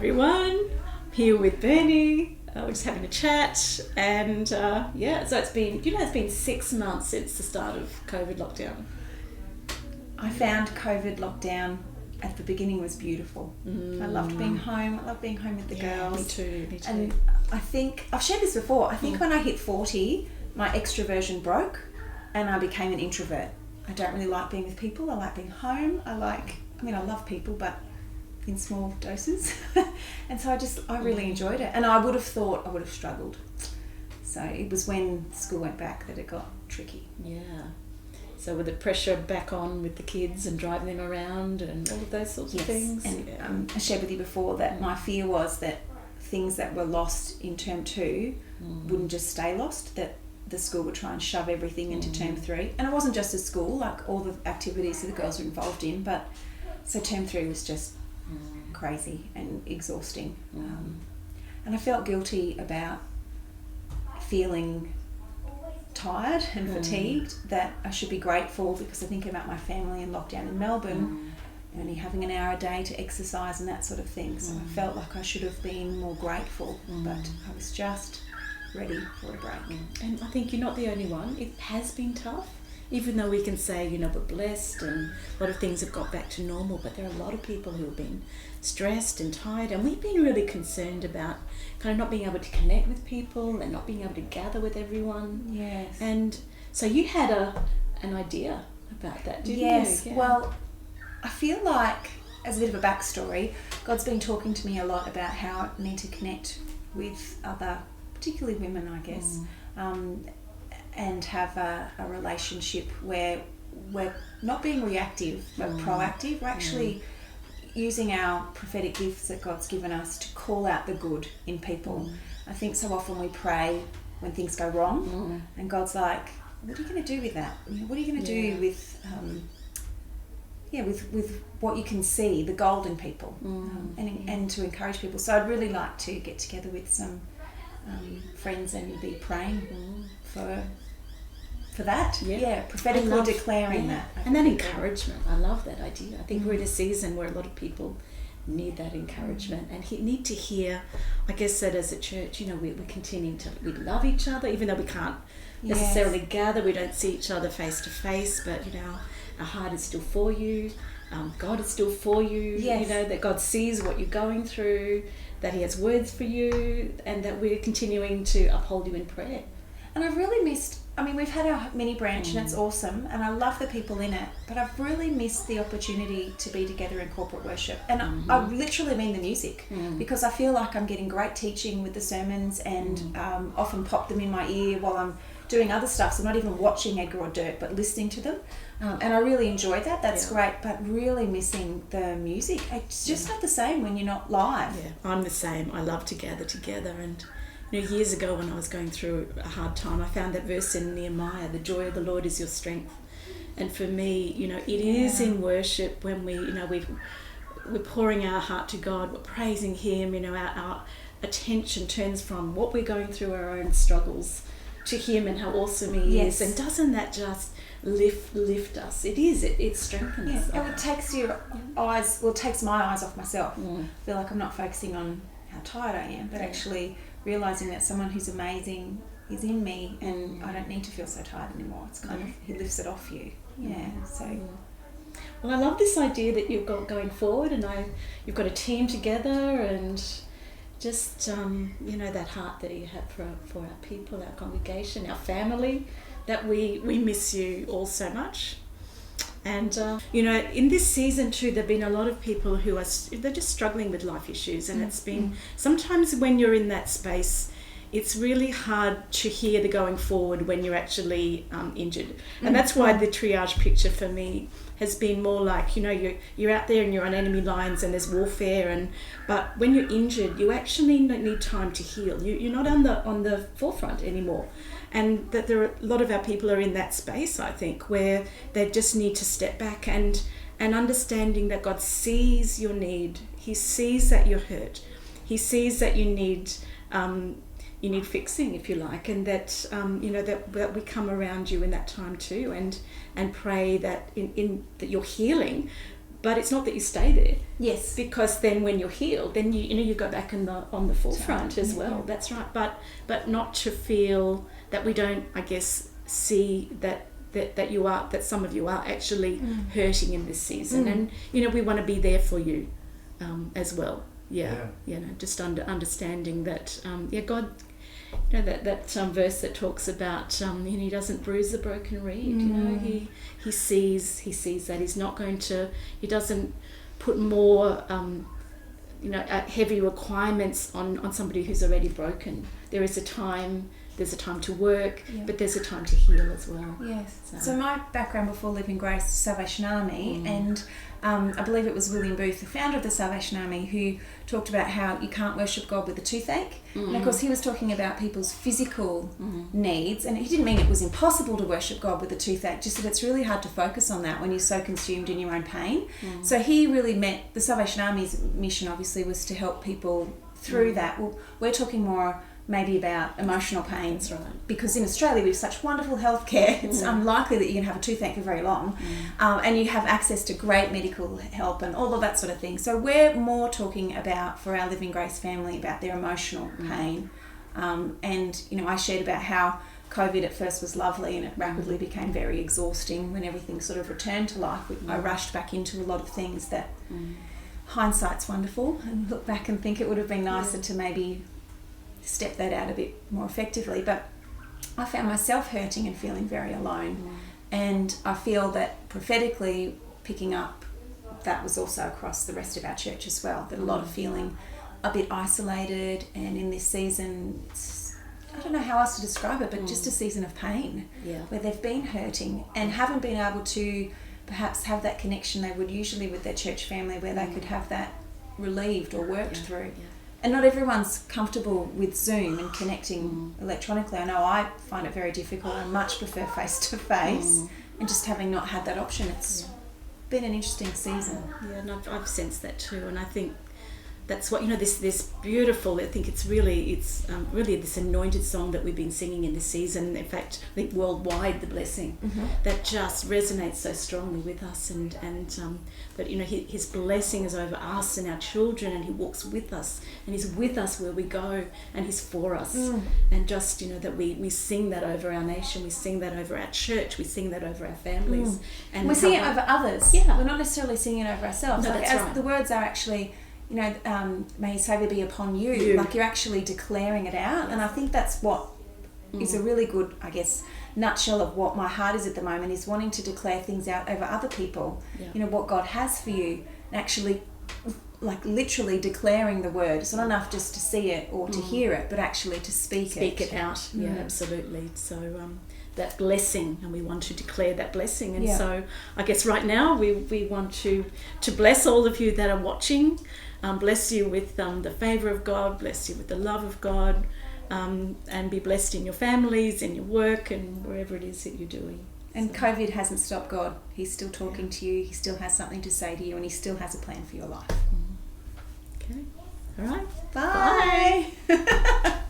everyone. I'm here with Bernie. We're just having a chat, and so it's been 6 months since the start of COVID lockdown. I found COVID lockdown at the beginning was beautiful. I loved being home. I loved being home with the girls. Me too. And I think I've shared this before. I think when I hit 40, my extroversion broke, and I became an introvert. I don't really like being with people. I like being home. I love people, but in small doses. And so I really enjoyed it. And I would have thought I would have struggled. So it was when school went back that it got tricky. Yeah. So with the pressure back on with the kids and driving them around and all of those sorts of things. And I shared with you before that my fear was that things that were lost in term 2 wouldn't just stay lost, that the school would try and shove everything into term 3. And it wasn't just a school, like all the activities that the girls were involved in, but so term 3 was just crazy and exhausting. And I felt guilty about feeling tired and fatigued, that I should be grateful because I think about my family in lockdown in Melbourne, only having an hour a day to exercise and that sort of thing. So I felt like I should have been more grateful, but I was just ready for a break. And I think you're not the only one. It has been tough, even though we can say, we're blessed and a lot of things have got back to normal, but there are a lot of people who have been stressed and tired, and we've been really concerned about kind of not being able to connect with people and not being able to gather with everyone. Yes. And so you had an idea about that, didn't you? Yes. Yeah. Well, I feel like, as a bit of a backstory, God's been talking to me a lot about how I need to connect with other, particularly women, I guess, and have a relationship where we're not being reactive but proactive. We're actually using our prophetic gifts that God's given us to call out the good in people. I think so often we pray when things go wrong, and God's like, what are you going to do with that? What are you going to do with with what you can see, the gold in people, and to encourage people. So I'd really like to get together with some friends and be praying for that. Prophetically declaring that. And that encouragement, I love that idea. I think we're in a season where a lot of people need that encouragement and need to hear, I guess, that as a church, we're continuing to, we love each other, even though we can't necessarily gather, we don't see each other face to face, but our heart is still for you. God is still for you. That God sees what you're going through, that He has words for you, and that we're continuing to uphold you in prayer. And I've really missed, we've had our mini branch and it's awesome, and I love the people in it, but I've really missed the opportunity to be together in corporate worship. And I literally mean the music, because I feel like I'm getting great teaching with the sermons, and often pop them in my ear while I'm doing other stuff. So I'm not even watching Edgar or Dirt, but listening to them. And I really enjoy that. That's great, but really missing the music. It's just not the same when you're not live. Yeah, I'm the same. I love to gather together. And years ago when I was going through a hard time, I found that verse in Nehemiah, the joy of the Lord is your strength. And for me, it is in worship when we're pouring our heart to God, we're praising Him, our attention turns from what we're going through, our own struggles, to Him and how awesome He is. And doesn't that just lift us? It strengthens. Yes, and it takes your eyes, it takes my eyes off myself. I feel like I'm not focusing on how tired I am, but actually realising that someone who's amazing is in me, and I don't need to feel so tired anymore. It's kind of, He lifts it off you. Well, I love this idea that you've got going forward, and you've got a team together, and just that heart that you have for our people, our congregation, our family, that we miss you all so much. And in this season too, there've been a lot of people who they're just struggling with life issues, and it's been sometimes when you're in that space, it's really hard to hear the going forward when you're actually injured. And that's why the triage picture for me has been more like, you're out there and you're on enemy lines and there's warfare, but when you're injured, you actually need time to heal. You're not on the forefront anymore. And that there are a lot of our people are in that space, I think, where they just need to step back and understanding that God sees your need. He sees that you're hurt. He sees that you need fixing, if you like, and that that we come around you in that time too, and pray that in that your healing but it's not that you stay there. Yes. Because then when you're healed, then you go back on the forefront as well. Yeah. That's right. But not to feel that we don't, I guess, see that some of you are actually hurting in this season, and we want to be there for you as well. Just understanding that God, that verse that talks about he doesn't bruise the broken reed. He sees that he's not going to. He doesn't put more heavy requirements on somebody who's already broken. There is a time. There's a time to work, but there's a time to heal as well. Yes. So my background before Living Grace, Salvation Army, and I believe it was William Booth, the founder of the Salvation Army, who talked about how you can't worship God with a toothache. And of course he was talking about people's physical needs, and he didn't mean it was impossible to worship God with a toothache, just that it's really hard to focus on that when you're so consumed in your own pain. So he really meant the Salvation Army's mission obviously was to help people through that. Well, we're talking more maybe about emotional pain. That's right. Because in Australia we have such wonderful healthcare, it's unlikely that you can have a toothache for very long, and you have access to great medical help and all of that sort of thing. So we're more talking about, for our Living Grace family, about their emotional pain. And I shared about how COVID at first was lovely and it rapidly became very exhausting when everything sort of returned to life. I rushed back into a lot of things that hindsight's wonderful, and look back and think it would have been nicer to maybe step that out a bit more effectively, but I found myself hurting and feeling very alone. And I feel that prophetically picking up, that was also across the rest of our church as well, that a lot of feeling a bit isolated, and in this season I don't know how else to describe it, but just a season of pain where they've been hurting and haven't been able to perhaps have that connection they would usually with their church family, where they could have that relieved or worked through. And not everyone's comfortable with Zoom and connecting electronically. I know I find it very difficult. I much prefer face-to-face. And just having not had that option, it's been an interesting season. Yeah, and I've sensed that too. And I think that's what, this beautiful, I think it's really this anointed song that we've been singing in this season. In fact, I think worldwide, the blessing that just resonates so strongly with us, and that his blessing is over us and our children, and he walks with us, and he's with us where we go, and he's for us. And just that we sing that over our nation, we sing that over our church, we sing that over our families, and we sing it over others. We're not necessarily singing it over ourselves. No, that's right. The words are actually, may his favour be upon you. Like you're actually declaring it out. And I think that's what is a really good, I guess, nutshell of what my heart is at the moment, is wanting to declare things out over other people. What God has for you, and actually like literally declaring the word. It's not enough just to see it or to hear it, but actually to speak it out. Yeah, absolutely. So that blessing, and we want to declare that blessing. And so I guess right now we want to bless all of you that are watching. Bless you with the favour of God, bless you with the love of God, and be blessed in your families, in your work, and wherever it is that you're doing. And COVID hasn't stopped God. He's still talking to you, he still has something to say to you, and he still has a plan for your life. Okay, all right. Bye.